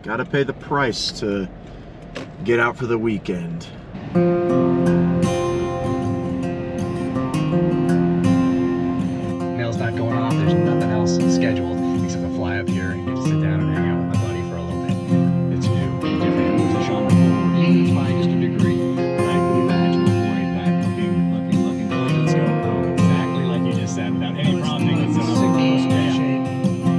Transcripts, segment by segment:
Gotta pay the price to get out for the weekend. Mail's not going off, there's nothing else scheduled except to fly up here and get to sit down and hang out with my buddy for a little bit. It's new and different. It moves the genre forward, even if it's by just a degree. Right? We had to avoid that looking good. Let's go home. Exactly like you just said, without any prompting. It's in shape.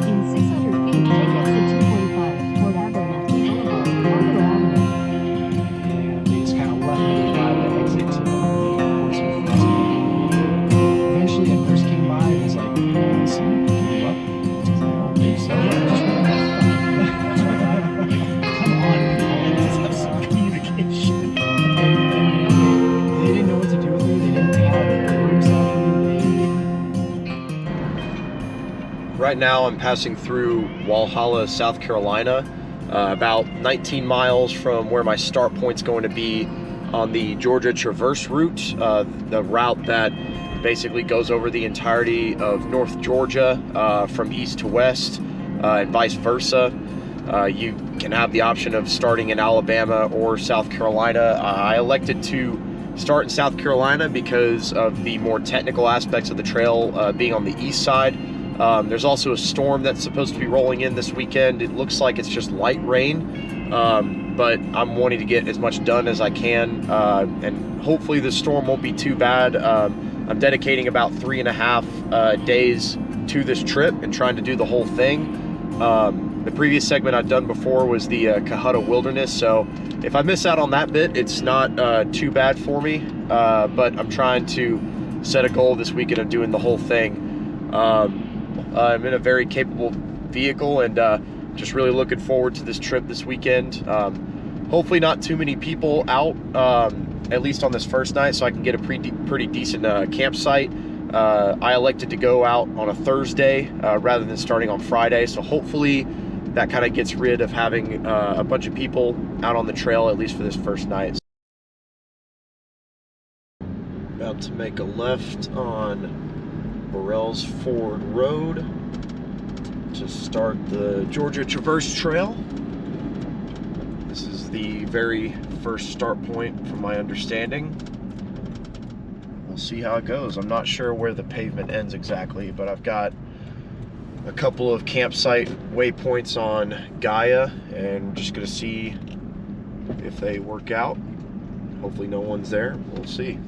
In 600 feet, take exit 245 toward Overland Boulevard, Bronco Avenue. And they just kind of left me by the exit to Portsmouth Festival. Eventually, I first came by and was like, "Listen, can you up?" I don't think so. Come on, let's have some communication. They didn't know what to do with me. They didn't have rooms out for me. Right now I'm passing through Walhalla, South Carolina, about 19 miles from where my start point's going to be on the Georgia Traverse route, the route that basically goes over the entirety of North Georgia from east to west and vice versa. You can have the option of starting in Alabama or South Carolina. I elected to start in South Carolina because of the more technical aspects of the trail being on the east side. There's also a storm that's supposed to be rolling in this weekend. It looks like it's just light rain, but I'm wanting to get as much done as I can, and hopefully the storm won't be too bad. I'm dedicating about 3.5 days to this trip and trying to do the whole thing. The previous segment I'd done before was the Cohutta Wilderness, so if I miss out on that bit, it's not too bad for me, but I'm trying to set a goal this weekend of doing the whole thing. I'm in a very capable vehicle and just really looking forward to this trip this weekend. Hopefully not too many people out, at least on this first night, so I can get a pretty decent campsite. I elected to go out on a Thursday rather than starting on Friday, so hopefully that kind of gets rid of having a bunch of people out on the trail, at least for this first night. About to make a left on Burrell's Ford Road to start the Georgia Traverse Trail. This is the very first start point from my understanding. We'll see how it goes. I'm not sure where the pavement ends exactly, but I've got a couple of campsite waypoints on Gaia, and we're just gonna see if they work out. Hopefully no one's there. We'll see.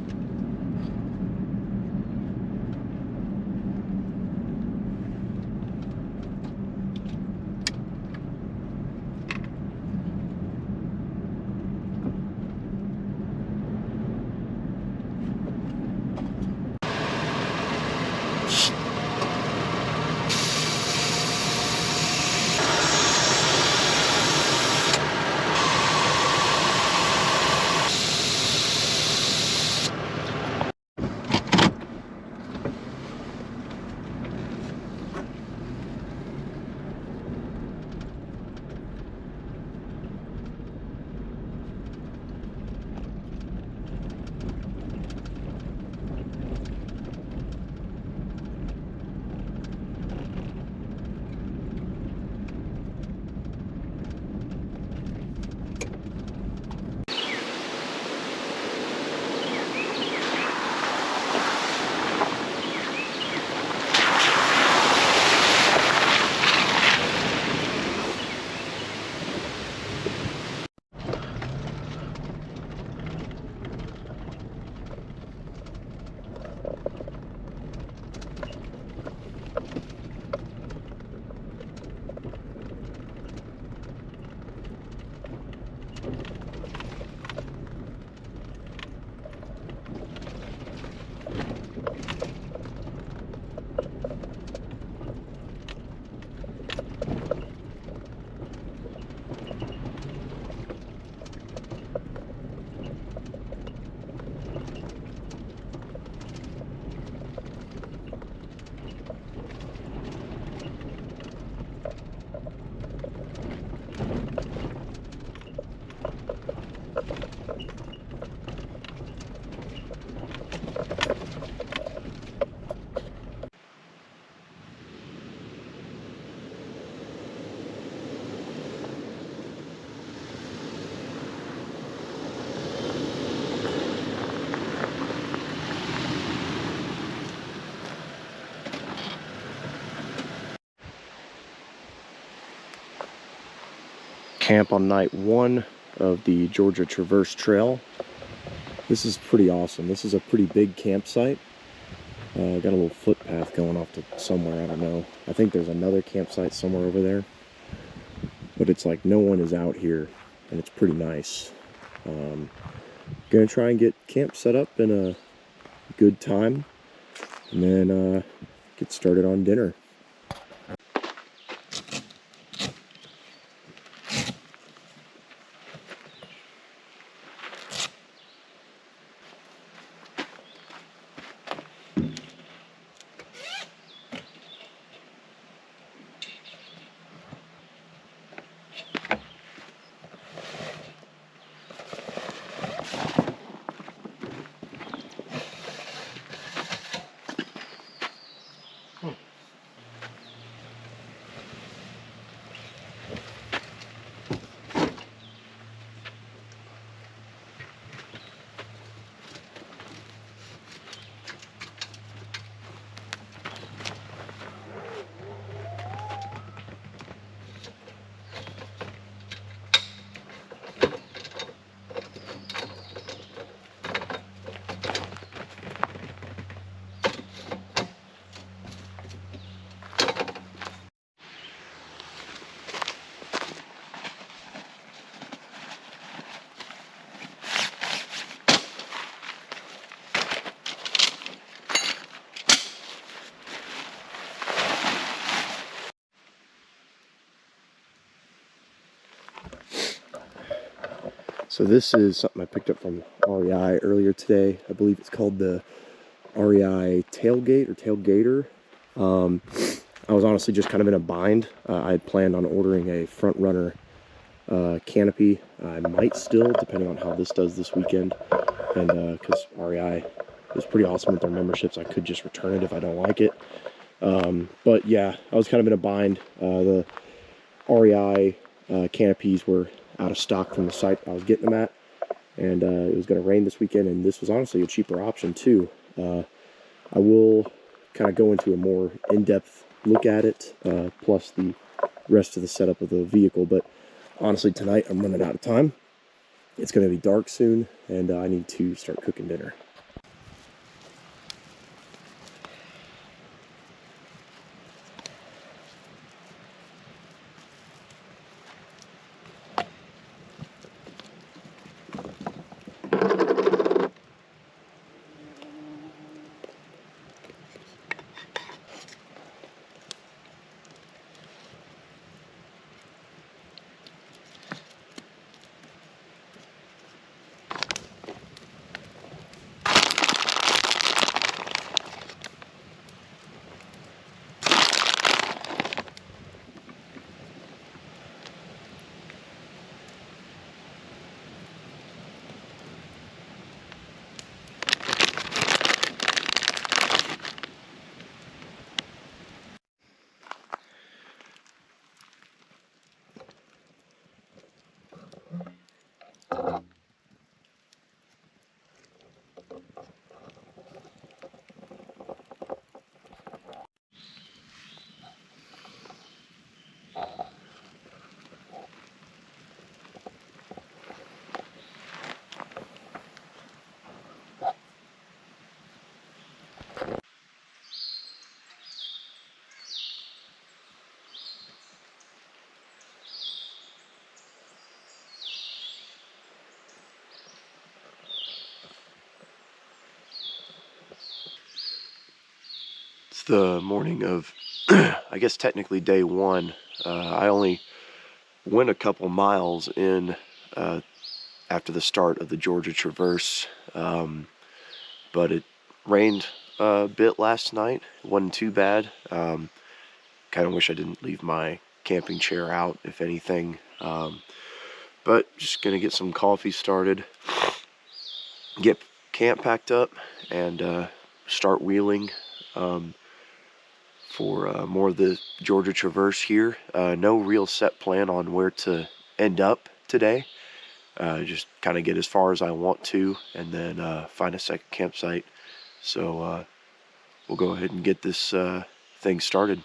camp on night 1 of the Georgia Traverse Trail. This is pretty awesome. This is a pretty big campsite. Got a little footpath going off to somewhere, I don't know. I think there's another campsite somewhere over there. But it's like no one is out here, and it's pretty nice. Gonna try and get camp set up in a good time, and then get started on dinner. So this is something I picked up from REI earlier today. I believe it's called the REI Tailgate or Tailgater. I was honestly just kind of in a bind. I had planned on ordering a front runner canopy. I might still, depending on how this does this weekend. And because REI is pretty awesome with their memberships, I could just return it if I don't like it. But yeah, I was kind of in a bind. The REI canopies were out of stock from the site I was getting them at, and it was going to rain this weekend, and this was honestly a cheaper option too. I will kind of go into a more in-depth look at it, plus the rest of the setup of the vehicle, but honestly tonight I'm running out of time. It's going to be dark soon, and I need to start cooking dinner. It's the morning of, I guess technically day 1. I only went a couple miles in after the start of the Georgia Traverse, but it rained a bit last night. It wasn't too bad. Kind of wish I didn't leave my camping chair out, if anything. But just gonna get some coffee started, get camp packed up, and start wheeling for more of the Georgia Traverse here. No real set plan on where to end up today. Just kind of get as far as I want to, and then find a second campsite. So we'll go ahead and get this thing started.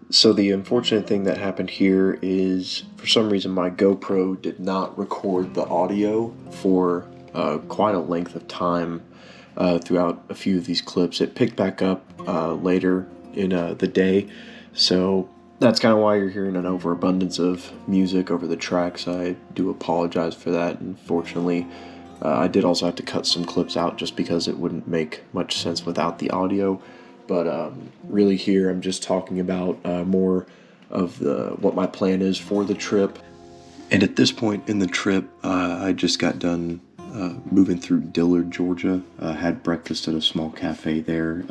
So the unfortunate thing that happened here is, for some reason, my GoPro did not record the audio for quite a length of time throughout a few of these clips. It picked back up later in the day, so that's kind of why you're hearing an overabundance of music over the tracks. I do apologize for that. Unfortunately, I did also have to cut some clips out just because it wouldn't make much sense without the audio. But really here I'm just talking about more of what my plan is for the trip. And at this point in the trip, I just got done moving through Dillard, Georgia. Had breakfast at a small cafe there.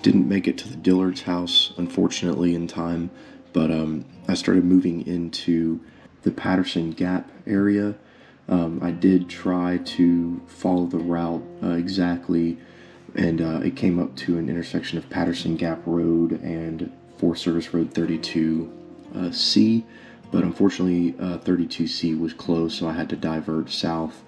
Didn't make it to the Dillard's house, unfortunately, in time. But I started moving into the Patterson Gap area. I did try to follow the route exactly, and it came up to an intersection of Patterson Gap Road and Forest Service Road 32C, but unfortunately 32C was closed, so I had to divert south.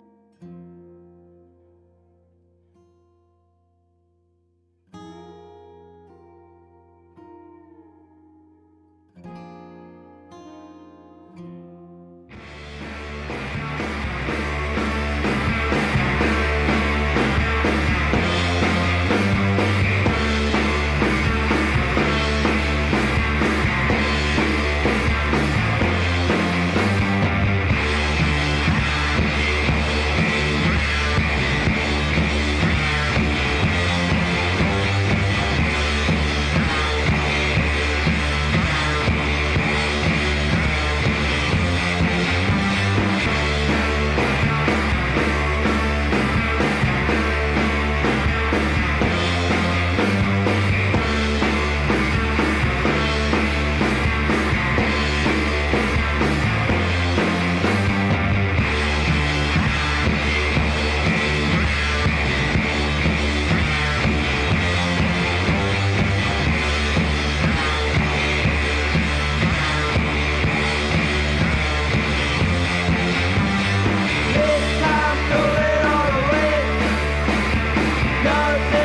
Nothing